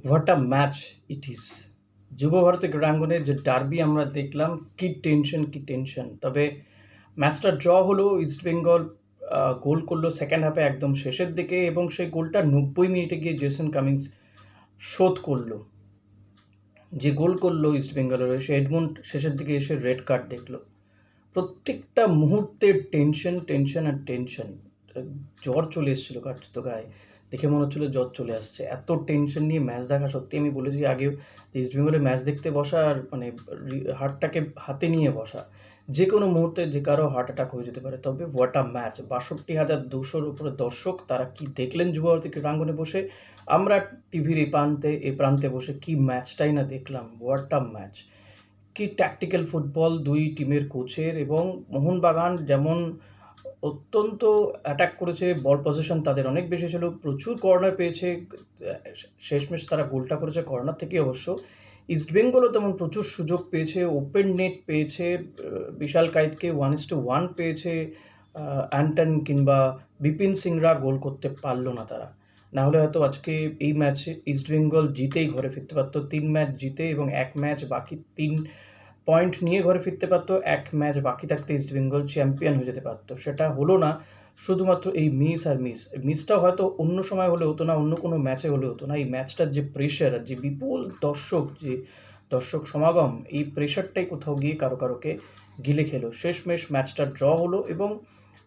What a match it is! যুব ভারতী ক্রীড়াঙ্গনে যে derby আমরা দেখলাম, কি টেনশন, কি টেনশন! তবে ম্যাচটা ড্র হলো। ইস্টবেঙ্গল গোল করলো সেকেন্ড হাফে একদম শেষের দিকে এবং সেই গোলটা ৯০ মিনিটে গিয়ে জেসন কামিন্স শোধ করলো। যে গোল করলো ইস্টবেঙ্গলের হয়ে, সে এডমন্ড শেষের দিকে এসে রেড কার্ড দেখলো। প্রত্যেকটা মুহূর্তে টেনশন, টেনশন আর টেনশন। জ্বর চলে এসেছিল কার্যত গায়ে। দেখে মনে হচ্ছিল জ্বর চলে আসছে। এত টেনশন নিয়ে ম্যাচ দেখা, সত্যি আমি বলেছি আগেও যে ইস্টবেঙ্গলে ম্যাচ দেখতে বসা আর মানে হার্টটাকে হাতে নিয়ে বসা। যে কোনো মুহূর্তে যে কারো হার্ট অ্যাটাক হয়ে যেতে পারে। তবে হোয়াট আ ম্যাচ! ৬২,২০০-র উপরে দর্শক, তারা কি দেখলেন যুবভারতী ক্রীড়াঙ্গনে বসে। আমরা টিভির এই প্রান্তে বসে কি ম্যাচটাই না দেখলাম। What a match! কি ট্যাকটিক্যাল ফুটবল দুই টিমের কোচের। এবং মোহনবাগান যেমন অত্যন্ত অ্যাটাক করেছে, বল পজিশন তাদের অনেক বেশি ছিল, প্রচুর কর্নার পেয়েছে, শেষমেশ তারা গোলটা করেছে কর্নার থেকেই অবশ্য। ইস্টবেঙ্গলও তেমন প্রচুর সুযোগ পেয়েছে, ওপেন নেট পেয়েছে, বিশাল কায়েতকে 1:1 পেয়েছে, অ্যান্টন কিংবা বিপিন সিংরা গোল করতে পারল না তারা। নাহলে হয়তো আজকে এই ম্যাচে ইস্টবেঙ্গল জিতেই ঘরে ফিরতে পারত। ৩ ম্যাচ জিতে এবং ১ ম্যাচ বাকি, ৩ পয়েন্ট নিয়ে ঘরে ফিরতে পারত। ১ ম্যাচ বাকি থাকতে ইস্টবেঙ্গল চ্যাম্পিয়ন হয়ে যেতে পারত। সেটা হলো না, শুধুমাত্র এই মিস আর মিস। মিসটা হয়তো অন্য সময় হলে হতো না, অন্য কোনো ম্যাচে হলে হতো না। এই ম্যাচটার যে প্রেশার আর যে বিপুল দর্শক, যে দর্শক সমাগম, এই প্রেশারটাই কোথাও গিয়ে কারোকে গিলে খেলো। শেষমেশ ম্যাচটা ড্র হলো এবং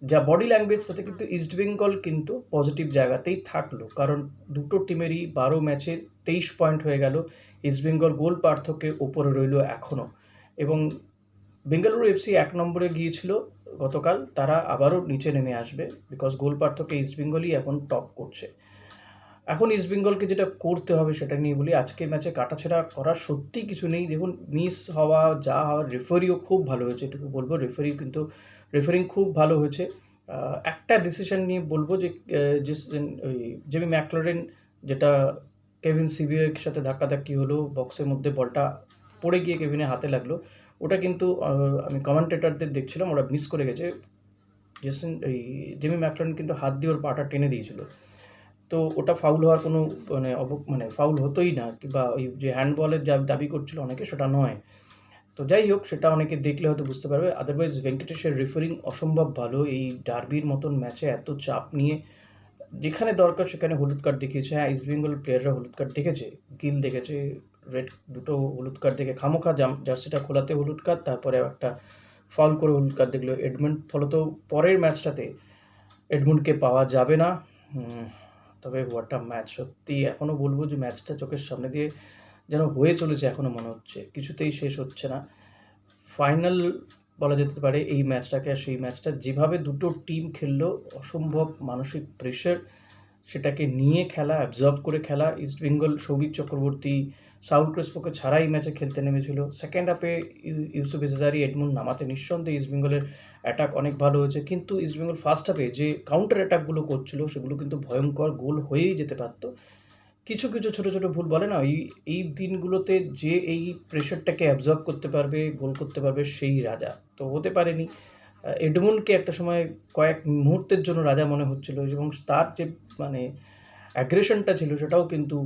যা বডি ল্যাঙ্গুয়েজ, তাতে কিন্তু ইস্টবেঙ্গল কিন্তু পজিটিভ জায়গাতেই থাকলো। কারণ দুটো টিমেরই ১২ ম্যাচে ২৩ পয়েন্ট হয়ে গেল। ইস্টবেঙ্গল গোল পার্থক্যে ওপরে রইল এখনও। এবং বেঙ্গালুরু এফসি ১ নম্বরে গিয়েছিল গতকাল, তারা আবারও নিচে নেমে আসবে। বিকজ গোল পার্থক্যে ইস্টবেঙ্গলই এখন টপ করছে। এখন ইস্টবেঙ্গলকে যেটা করতে হবে সেটা নিয়ে বলি। আজকের ম্যাচে কাটাছেঁড়া করার সত্যিই কিছু নেই। দেখুন, মিস হওয়া যা হওয়ার, রেফারিও খুব ভালো হয়েছে, এটুকু বলব। রেফারিং খুব ভালো হয়েছে। একটা ডিসিশন নিয়ে বলব যে ওই জেমি ম্যাকলারেন, যেটা কেভিন সিভিয়ের সাথে ধাক্কাধাক্কি হলো, বক্সের মধ্যে বলটা পড়ে গিয়ে কেভিনের হাতে লাগলো। ওটা কিন্তু আমি কমেন্টেটরদের দেখছিলাম, ওরা মিস করে গেছে। জেমি ম্যাকলারেন কিন্তু হাত দিয়ে ওর পাটা টেনে দিয়েছিল। তো ওটা ফাউল হওয়ার কোনো মানে ফাউল হতোই না, কিংবা ওই যে হ্যান্ডবলের যা দাবি করছিল অনেকে, সেটা নয়। তো যাই হোক, সেটা অনেকে দেখলে হয়তো বুঝতে পারবে। আদারওয়াইজ ভেঙ্কটেশের রেফারিং অসম্ভব ভালো। এই ডার্বির মতন ম্যাচে এত চাপ নিয়ে যেখানে দরকার সেখানে হলুদ কার্ড দেখিয়েছে। হ্যাঁ, ইস্টবেঙ্গল প্লেয়াররা হলুদ কার্ড দেখেছে, গিল দেখেছে, রেড দুটো হলুদ কার্ড দেখে খামোখা জার্সিটা খোলাতে হলুদ কার্ড, তারপরে একটা ফাউল করে হলুদ কার্ড দেখলো এডমন্ড। ফলত পরের ম্যাচটাতে এডমন্ডকে পাওয়া যাবে না। তবে হোয়াট আ ম্যাচ! সত্যি এখনও বলবো যে ম্যাচটা চোখের সামনে দিয়ে যেন হয়ে চলেছে, এখনও মনে হচ্ছে কিছুতেই শেষ হচ্ছে না। ফাইনাল বলা যেতে পারে এই ম্যাচটাকে। আর সেই ম্যাচটা যেভাবে দুটো টিম খেললো, অসম্ভব মানসিক প্রেশার, সেটাকে নিয়ে খেলা, অ্যাবজর্ব করে খেলা। ইস্টবেঙ্গল সৌভিক চক্রবর্তী, সাউল ক্রেসপোকে ছাড়া এই ম্যাচে খেলতে নেমেছিল। সেকেন্ড হাফে ইউসুফ ইজারি, এডমন্ড নামাতে নিঃসন্দেহে ইস্টবেঙ্গলের অ্যাটাক অনেক ভালো হয়েছে। কিন্তু ইস্টবেঙ্গল ফার্স্ট হাফে যে কাউন্টার অ্যাটাকগুলো করছিল, সেগুলো কিন্তু ভয়ঙ্কর, গোল হয়েই যেতে পারত। কিছু ছোট ভুল বলে না, এই দিনগুলোতে যে এই প্রেশারটাকে অ্যাবজর্ব করতে পারবে, গোল করতে পারবে, সেই রাজা। তো হতে পারেনি। এডমন্ডকে একটা সময় কয়েক মুহূর্তের জন্য রাজা মনে হচ্ছিল এবং তার যে মানে অ্যাগ্রেশনটা ছিল, সেটাও কিন্তু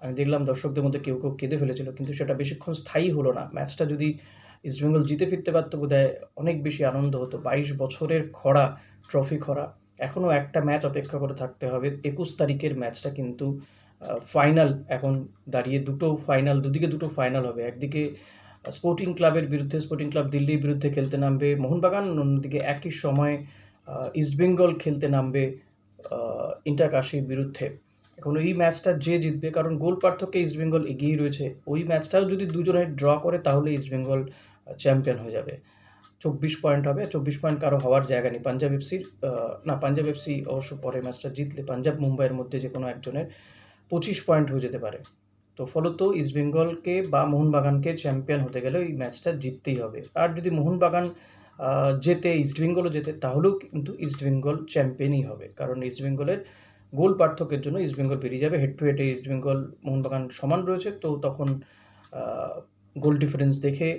আমি দেখলাম দর্শকদের মধ্যে কেউ কেঁদে ফেলেছিল। কিন্তু সেটা বেশিক্ষণ স্থায়ী হলো না। ম্যাচটা যদি ইস্টবেঙ্গল জিতে ফিরতে পারত, বোধহয় অনেক বেশি আনন্দ হতো। ২২ বছরের খরা, ট্রফি খরা। এখনও একটা ম্যাচ অপেক্ষা করে থাকতে হবে। ২১ তারিখের ম্যাচটা কিন্তু ফাইনাল এখন দাঁড়িয়ে। দুদিকে দুটো ফাইনাল হবে। একদিকে স্পোর্টিং ক্লাবের বিরুদ্ধে, স্পোর্টিং ক্লাব দিল্লির বিরুদ্ধে খেলতে নামবে মোহনবাগান, অন্যদিকে একই সময়ে ইস্টবেঙ্গল খেলতে নামবে ইন্টার কাশির বিরুদ্ধে। এখন এই ম্যাচটা যে জিতবে, কারণ গোল পার্থক্যে ইস্টবেঙ্গল এগিয়েই রয়েছে, ওই ম্যাচটাও যদি দুজনে ড্র করে, তাহলে ইস্টবেঙ্গল চ্যাম্পিয়ন হয়ে যাবে। ২৪ পয়েন্ট হবে। ২৪ পয়েন্ট কারো হওয়ার জায়গা নেই। পাঞ্জাব এফসির পাঞ্জাব এফসি অবশ্য পরের ম্যাচটা জিতলে পাঞ্জাব মুম্বাইয়ের মধ্যে যে কোনো একজনের ২৫ পয়েন্ট হয়ে যেতে পারে। তো ফলত ইস্টবেঙ্গলকে বা মোহনবাগানকে চ্যাম্পিয়ন হতে গেলে এই ম্যাচটা জিততেই হবে। আর যদি মোহনবাগান জেতে, ইস্টবেঙ্গলও জেতে, তাহলেও কিন্তু ইস্টবেঙ্গল চ্যাম্পিয়নই হবে। কারণ ইস্টবেঙ্গলের গোল পার্থক্যের জন্য ইস্টবেঙ্গল বেরিয়ে যাবে। হেড টু হেডে ইস্টবেঙ্গল মোহনবাগান সমান রয়েছে। তো তখন গোল ডিফারেন্স দেখে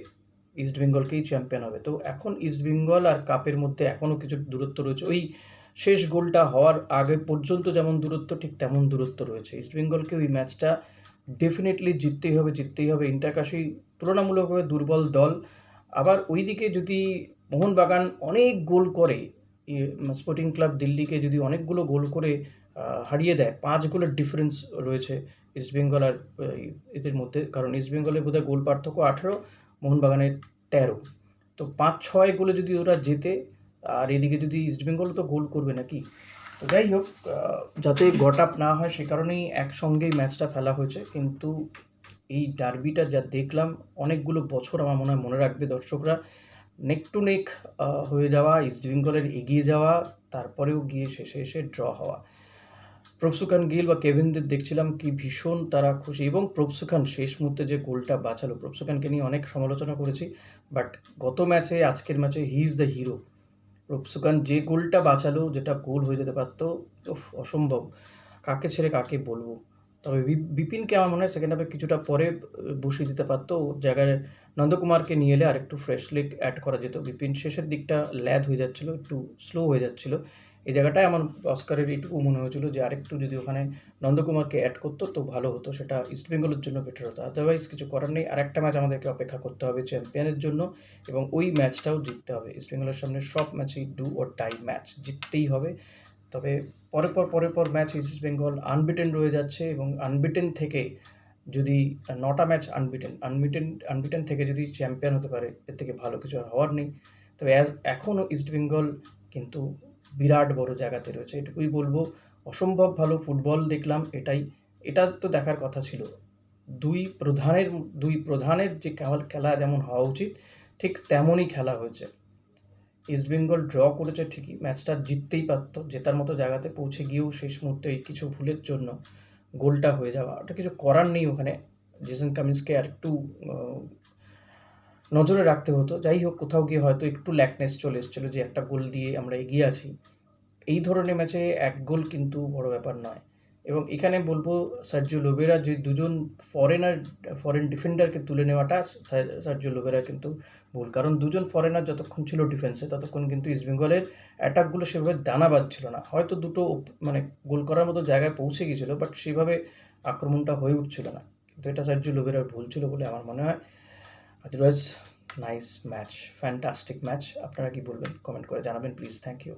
ইস্টবেঙ্গলকেই চ্যাম্পিয়ন হবে। তো এখন ইস্টবেঙ্গল আর কাপের মধ্যে এখনও কিছু দূরত্ব রয়েছে। ওই শেষ গোলটা হওয়ার আগে পর্যন্ত যেমন দূরত্ব, ঠিক তেমন দূরত্ব রয়েছে। ইস্টবেঙ্গলকে ওই ম্যাচটা ডেফিনেটলি জিততেই হবে। ইন্টার-কাশি তুলনামূলকভাবে দুর্বল দল। আবার ওইদিকে যদি মোহনবাগান অনেক গোল করে, স্পোর্টিং ক্লাব দিল্লিকে যদি অনেকগুলো গোল করে হারিয়ে দেয়, 5 গোলের ডিফারেন্স রয়েছে ইস্টবেঙ্গল আর এদের মধ্যে। কারণ ইস্টবেঙ্গলের বোধহয় গোল পার্থক্য 18, মোহনবাগানের 13। তো 5-6 গোলে যদি ওরা জেতে, আর এদিকে যদি ইস্টবেঙ্গলও তো গোল করবে নাকি। তো যাই হোক, যাতে গট আপ না হয় সে কারণেই একসঙ্গেই ম্যাচটা ফেলা হয়েছে। কিন্তু এই ডার্বিটা যা দেখলাম, অনেকগুলো বছর আমার মনে হয় মনে রাখবে দর্শকরা। নেক টু নেক হয়ে যাওয়া, ইস্টবেঙ্গলের এগিয়ে যাওয়া, তারপরেও গিয়ে শেষে এসে ড্র হওয়া। প্রভসুখান গিল বা কেভিনদের দেখছিলাম কি ভীষণ তারা খুশি, এবং প্রভসুখান শেষ মুহূর্তে যে গোলটা বাঁচালো, প্রভসুখানকে নিয়ে অনেক সমালোচনা করেছি, বাট গত ম্যাচে, আজকের ম্যাচে he is the hero. Prabhsukhan যে গোলটা বাঁচালো, যেটা গোল হয়ে যেতে পারত, অসম্ভব। কাকে ছেড়ে কাকে বলবো। তবে বিপিনকে আমার মনে হয় সেকেন্ড হাফে কিছুটা পরে বসিয়ে দিতে পারতো। ওর জায়গায় নন্দকুমারকে নিয়ে এলে আরেকটু ফ্রেশলি অ্যাড করা যেত। বিপিন শেষের দিকটা ল্যাদ হয়ে যাচ্ছিলো, একটু স্লো হয়ে যাচ্ছিলো। এই জায়গাটায় আমার অস্কারের এইটুকু মনে হয়েছিল যে আরেকটু যদি ওখানে নন্দকুমারকে অ্যাড করতো তো ভালো হতো, সেটা ইস্টবেঙ্গলের জন্য বেটার হতো। আদারওয়াইজ কিছু করার নেই, আরেকটা ম্যাচ আমাদেরকে অপেক্ষা করতে হবে চ্যাম্পিয়নের জন্য, এবং ওই ম্যাচটাও জিততে হবে। ইস্টবেঙ্গলের সামনে সব ম্যাচেই ডু অর ডাই ম্যাচ, জিততেই হবে। তবে পরের পর ম্যাচ ইস্টবেঙ্গল আনবিটেন রয়ে যাচ্ছে, এবং আনবিটেন থেকে যদি 9টা ম্যাচ আনবিটেন থেকে যদি চ্যাম্পিয়ন হতে পারে, এর থেকে ভালো কিছু আর হওয়ার নেই। তবে এখনও ইস্টবেঙ্গল কিন্তু বিরাট বড় জায়গাতে রয়েছে, এটুকুই বলবো। অসম্ভব ভালো ফুটবল দেখলাম, এটা তো দেখার কথা ছিল। দুই প্রধানের যে খেলা যেমন হওয়া উচিত, ঠিক তেমনই খেলা হয়েছে। ইস্টবেঙ্গল ড্র করেছে ঠিকই, ম্যাচটা জিততেই পারত, জেতার মতো জায়গাতে পৌঁছে গিয়েও শেষ মুহূর্তে এই কিছু ভুলের জন্য গোলটা হয়ে যাওয়া, ওটা কিছু করার নেই। ওখানে জেসন কামিন্সকে আর একটু নজরে রাখতে হতো। যাই হোক, কোথাও গিয়ে হয়তো একটু ল্যাকনেস চলে এসেছিলো যে একটা গোল দিয়ে আমরা এগিয়ে আছি। এই ধরনের ম্যাচে 1 গোল কিন্তু বড় ব্যাপার নয়। এবং এখানে বলবো, সার্জিও লোবেরা যে দুজন ফরেন ডিফেন্ডারকে তুলে নেওয়াটা সার্জিও লোবেরার কিন্তু ভুল। কারণ দুজন ফরেনার যতক্ষণ ছিল ডিফেন্সে, ততক্ষণ কিন্তু ইস্টবেঙ্গলের অ্যাটাকগুলো সেভাবে দানা বাঁধছিল না। হয়তো দুটো মানে গোল করার মতো জায়গায় পৌঁছে গিয়েছিল, বাট সেভাবে আক্রমণটা হয়ে উঠছিল না। কিন্তু এটা সার্জিও লোবেরার ভুল ছিল বলে আমার মনে হয়। Otherwise nice match, fantastic match. আপনারা কি বলবেন কমেন্ট করে জানাবেন প্লিজ। Thank you.